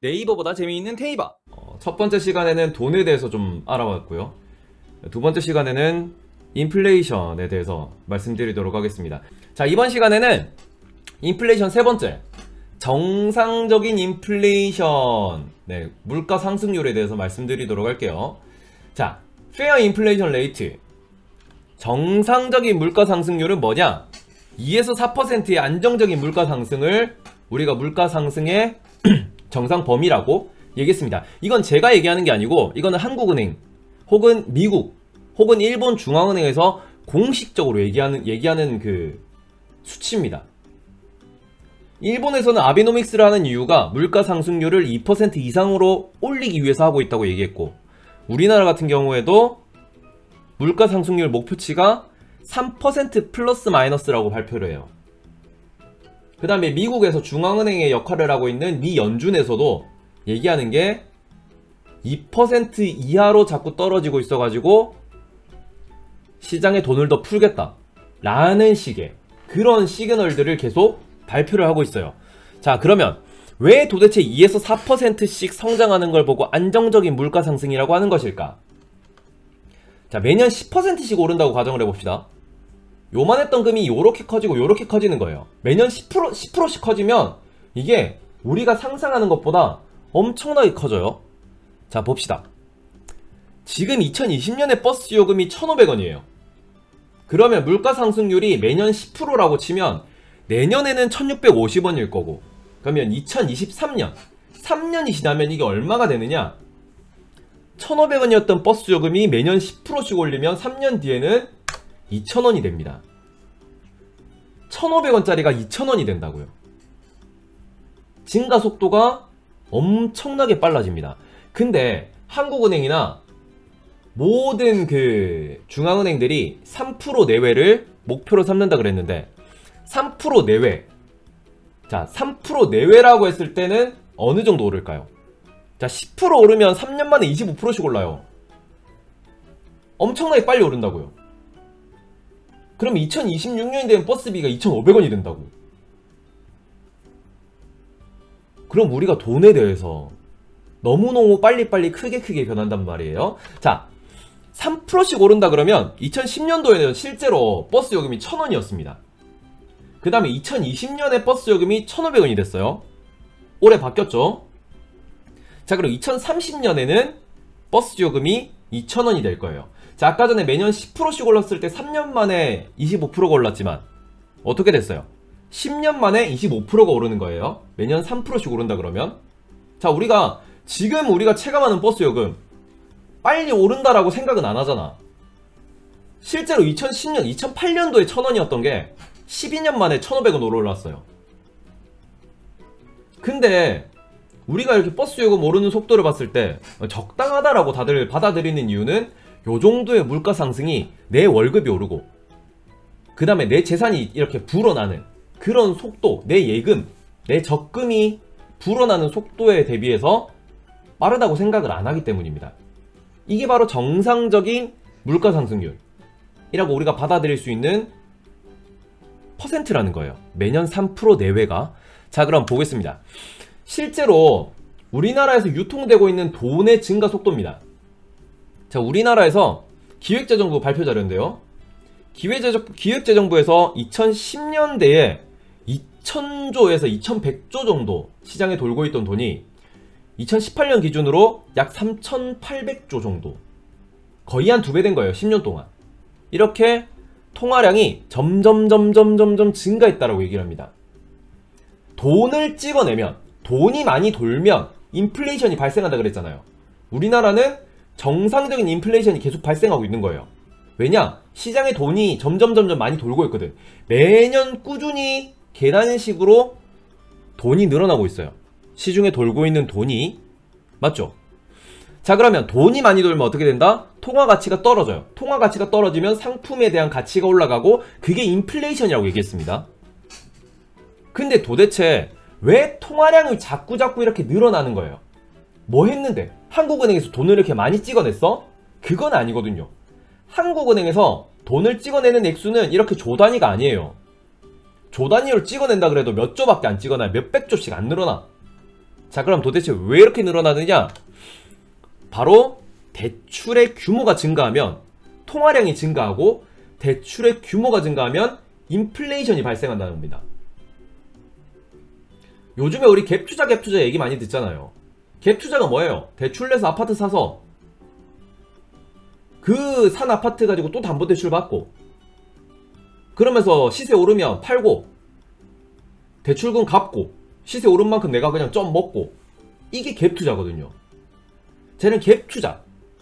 네이버보다 재미있는 테이버. 첫 번째 시간에는 돈에 대해서 좀 알아봤고요. 두 번째 시간에는 인플레이션에 대해서 말씀드리도록 하겠습니다. 자, 이번 시간에는 인플레이션 세 번째, 정상적인 인플레이션, 물가 상승률에 대해서 말씀드리도록 할게요. 자, 페어 인플레이션 레이트, 정상적인 물가 상승률은 뭐냐? 2에서 4%의 안정적인 물가 상승을 우리가 물가 상승의 정상 범위라고 얘기했습니다. 이건 제가 얘기하는 게 아니고 이거는 한국은행 혹은 미국 혹은 일본 중앙은행에서 공식적으로 얘기하는 그 수치입니다. 일본에서는 아베노믹스를 하는 이유가 물가 상승률을 2% 이상으로 올리기 위해서 하고 있다고 얘기했고, 우리나라 같은 경우에도 물가 상승률 목표치가 3% 플러스 마이너스라고 발표를 해요. 그 다음에 미국에서 중앙은행의 역할을 하고 있는 미 연준에서도 얘기하는 게 2% 이하로 자꾸 떨어지고 있어가지고 시장에 돈을 더 풀겠다 라는 식의 그런 시그널들을 계속 발표를 하고 있어요. 자, 그러면 왜 도대체 2에서 4%씩 성장하는 걸 보고 안정적인 물가 상승이라고 하는 것일까? 자, 매년 10%씩 오른다고 가정을 해봅시다. 요만했던 금이 요렇게 커지고 요렇게 커지는 거예요. 매년 10%씩 커지면 이게 우리가 상상하는 것보다 엄청나게 커져요. 자, 봅시다. 지금 2020년에 버스 요금이 1,500원이에요. 그러면 물가 상승률이 매년 10%라고 치면 내년에는 1,650원일 거고, 그러면 2023년 3년이 지나면 이게 얼마가 되느냐? 1,500원이었던 버스 요금이 매년 10%씩 올리면 3년 뒤에는 2,000원이 됩니다. 1,500원짜리가 2,000원이 된다고요. 증가 속도가 엄청나게 빨라집니다. 근데 한국은행이나 모든 그 중앙은행들이 3% 내외를 목표로 삼는다 그랬는데, 3% 내외, 자, 3% 내외라고 했을 때는 어느 정도 오를까요? 자, 10% 오르면 3년 만에 25%씩 올라요. 엄청나게 빨리 오른다고요. 그럼 2026년이 되면 버스비가 2,500원이 된다고. 그럼 우리가 돈에 대해서 너무너무 빨리빨리 크게 변한단 말이에요. 자, 3%씩 오른다 그러면 2010년도에는 실제로 버스 요금이 1,000원이었습니다. 그 다음에 2020년에 버스 요금이 1,500원이 됐어요. 올해 바뀌었죠. 자, 그럼 2030년에는 버스 요금이 2,000원이 될 거예요. 자, 아까 전에 매년 10%씩 올랐을 때 3년 만에 25%가 올랐지만 어떻게 됐어요? 10년 만에 25%가 오르는 거예요. 매년 3%씩 오른다 그러면. 자, 지금 우리가 체감하는 버스 요금 빨리 오른다라고 생각은 안 하잖아. 실제로 2010년, 2008년도에 1,000원이었던 게 12년 만에 1,500원 올랐어요. 근데 우리가 이렇게 버스 요금 오르는 속도를 봤을 때 적당하다라고 다들 받아들이는 이유는 요 정도의 물가 상승이 내 월급이 오르고, 그 다음에 내 재산이 이렇게 불어나는 그런 속도, 내 예금, 내 적금이 불어나는 속도에 대비해서 빠르다고 생각을 안 하기 때문입니다. 이게 바로 정상적인 물가 상승률이라고 우리가 받아들일 수 있는 퍼센트라는 거예요. 매년 3% 내외가. 자, 그럼 보겠습니다. 실제로 우리나라에서 유통되고 있는 돈의 증가 속도입니다. 자, 우리나라에서 기획재정부 발표 자료인데요. 기획재정부에서 2010년대에 2,000조에서 2,100조 정도 시장에 돌고 있던 돈이 2018년 기준으로 약 3,800조 정도, 거의 한 2배 된 거예요. 10년 동안. 이렇게 통화량이 점점 증가했다라고 얘기를 합니다. 돈을 찍어내면, 돈이 많이 돌면 인플레이션이 발생한다 그랬잖아요. 우리나라는 정상적인 인플레이션이 계속 발생하고 있는 거예요. 왜냐? 시장에 돈이 점점 많이 돌고 있거든. 매년 꾸준히 계단식으로 돈이 늘어나고 있어요. 시중에 돌고 있는 돈이. 맞죠? 자, 그러면 돈이 많이 돌면 어떻게 된다? 통화 가치가 떨어져요. 통화 가치가 떨어지면 상품에 대한 가치가 올라가고, 그게 인플레이션이라고 얘기했습니다. 근데 도대체 왜 통화량이 자꾸 이렇게 늘어나는 거예요? 뭐 했는데? 한국은행에서 돈을 이렇게 많이 찍어냈어? 그건 아니거든요. 한국은행에서 돈을 찍어내는 액수는 이렇게 조 단위가 아니에요. 조 단위로 찍어낸다 그래도 몇 조밖에 안 찍어놔요. 몇백 조씩 안 늘어나. 자, 그럼 도대체 왜 이렇게 늘어나느냐? 바로 대출의 규모가 증가하면 통화량이 증가하고, 대출의 규모가 증가하면 인플레이션이 발생한다는 겁니다. 요즘에 우리 갭투자 얘기 많이 듣잖아요. 갭투자가 뭐예요? 대출 내서 아파트 사서 그 산 아파트 가지고 또 담보대출 받고, 그러면서 시세 오르면 팔고, 대출금 갚고, 시세 오른 만큼 내가 그냥 좀 먹고, 이게 갭투자거든요. 쟤는 갭투자,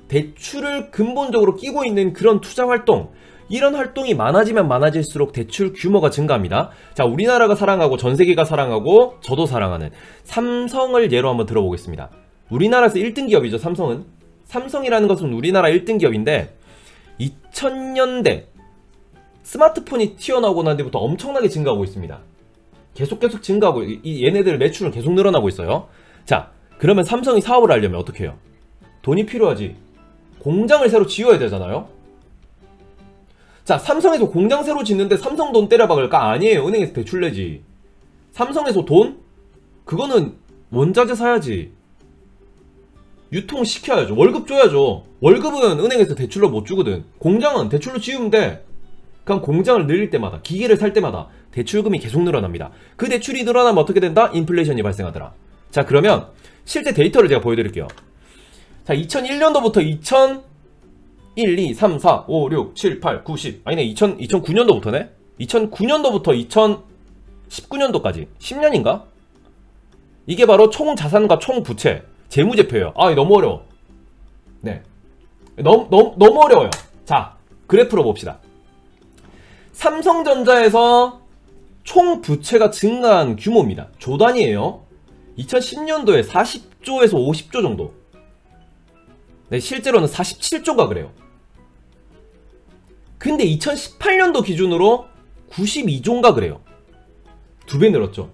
대출을 근본적으로 끼고 있는 그런 투자 활동, 이런 활동이 많아지면 많아질수록 대출 규모가 증가합니다. 자, 우리나라가 사랑하고 전세계가 사랑하고 저도 사랑하는 삼성을 예로 한번 들어보겠습니다. 우리나라에서 1등 기업이죠. 삼성이라는 것은 우리나라 1등 기업인데 2000년대 스마트폰이 튀어나오고 난 뒤부터 엄청나게 증가하고 있습니다. 계속 증가하고, 얘네들 매출은 계속 늘어나고 있어요. 자, 그러면 삼성이 사업을 하려면 어떻게 해요? 돈이 필요하지. 공장을 새로 지어야 되잖아요. 자, 삼성에서 공장 새로 짓는데 삼성 돈 때려박을까? 아니에요. 은행에서 대출 내지. 삼성에서 돈? 그거는 원자재 사야지. 유통시켜야죠. 월급 줘야죠. 월급은 은행에서 대출로 못 주거든. 공장은 대출로 지으면 돼. 그럼 공장을 늘릴 때마다, 기계를 살 때마다 대출금이 계속 늘어납니다. 그 대출이 늘어나면 어떻게 된다? 인플레이션이 발생하더라. 자, 그러면 실제 데이터를 제가 보여드릴게요. 자, 2001년도부터 2001, 2, 3, 4, 5, 6, 7, 8, 9, 10. 아니네, 2009년도부터네? 2009년도부터 2019년도까지. 10년인가? 이게 바로 총 자산과 총 부채, 재무제표예요. 아, 너무 어려워. 네. 너무 어려워요. 자, 그래프로 봅시다. 삼성전자에서 총 부채가 증가한 규모입니다. 조 단위예요. 2010년도에 40조에서 50조 정도. 네, 실제로는 47조가 그래요. 근데 2018년도 기준으로 92조인가 그래요. 2배 늘었죠.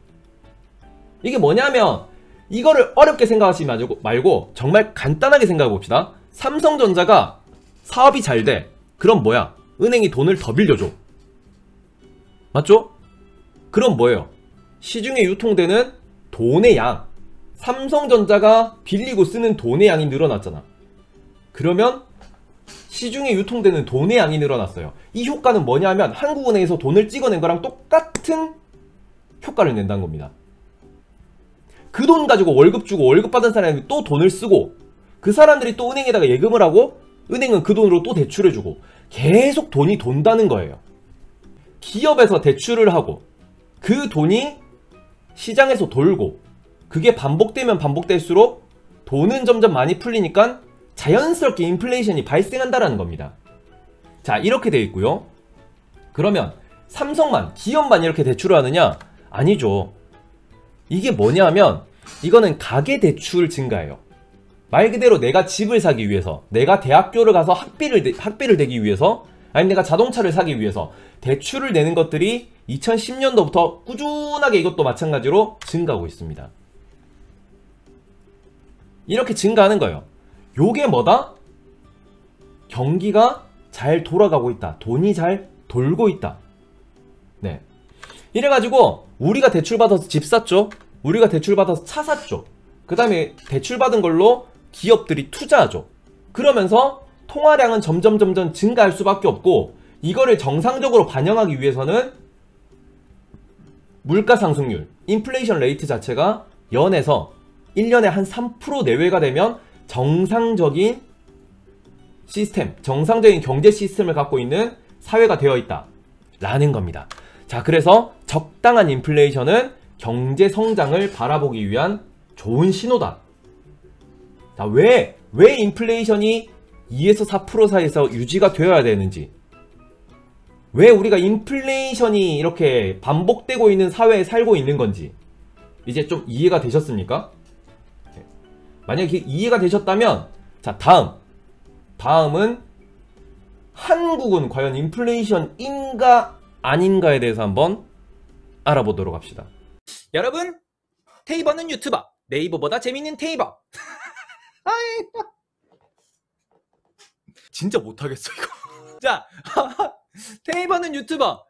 이게 뭐냐면, 이거를 어렵게 생각하지 말고 정말 간단하게 생각해 봅시다. 삼성전자가 사업이 잘 돼. 그럼 뭐야? 은행이 돈을 더 빌려줘. 맞죠? 그럼 뭐예요? 시중에 유통되는 돈의 양, 삼성전자가 빌리고 쓰는 돈의 양이 늘어났잖아. 그러면 시중에 유통되는 돈의 양이 늘어났어요. 이 효과는 뭐냐면 한국은행에서 돈을 찍어낸 거랑 똑같은 효과를 낸다는 겁니다. 그 돈 가지고 월급 주고, 월급 받은 사람이 또 돈을 쓰고, 그 사람들이 또 은행에다가 예금을 하고, 은행은 그 돈으로 또 대출해주고, 계속 돈이 돈다는 거예요. 기업에서 대출을 하고, 그 돈이 시장에서 돌고, 그게 반복되면 반복될수록 돈은 점점 많이 풀리니까 자연스럽게 인플레이션이 발생한다라는 겁니다. 자, 이렇게 되어 있고요. 그러면 삼성만, 기업만 이렇게 대출을 하느냐? 아니죠. 이게 뭐냐면 이거는 가계대출 증가예요. 말 그대로 내가 집을 사기 위해서, 내가 대학교를 가서 학비를 대기 위해서, 아니면 내가 자동차를 사기 위해서 대출을 내는 것들이 2010년도부터 꾸준하게 이것도 마찬가지로 증가하고 있습니다. 이렇게 증가하는 거예요. 요게 뭐다? 경기가 잘 돌아가고 있다. 돈이 잘 돌고 있다. 네. 이래가지고 우리가 대출받아서 집 샀죠. 우리가 대출받아서 차 샀죠. 그 다음에 대출받은 걸로 기업들이 투자하죠. 그러면서 통화량은 점점 증가할 수밖에 없고, 이거를 정상적으로 반영하기 위해서는 물가 상승률, 인플레이션 레이트 자체가 연에서 1년에 한 3% 내외가 되면 정상적인 시스템, 정상적인 경제 시스템을 갖고 있는 사회가 되어 있다 라는 겁니다. 자, 그래서 적당한 인플레이션은 경제 성장을 바라보기 위한 좋은 신호다. 자, 왜 인플레이션이 2에서 4% 사이에서 유지가 되어야 되는지, 왜 우리가 인플레이션이 이렇게 반복되고 있는 사회에 살고 있는 건지 이제 좀 이해가 되셨습니까? 만약에 이해가 되셨다면, 자, 다음은 한국은 과연 인플레이션인가 아닌가에 대해서 한번 알아보도록 합시다. 여러분, 테이버는 유튜버, 네이버보다 재밌는 테이버. 진짜 못하겠어 이거. 자, 테이버는 유튜버,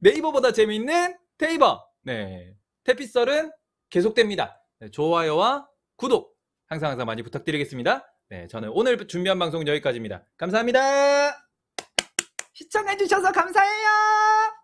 네이버보다 재밌는 테이버. 네, 테피썰은 계속됩니다. 네, 좋아요와 구독 항상 많이 부탁드리겠습니다. 네, 저는 오늘 준비한 방송 여기까지입니다. 감사합니다. 시청해주셔서 감사해요.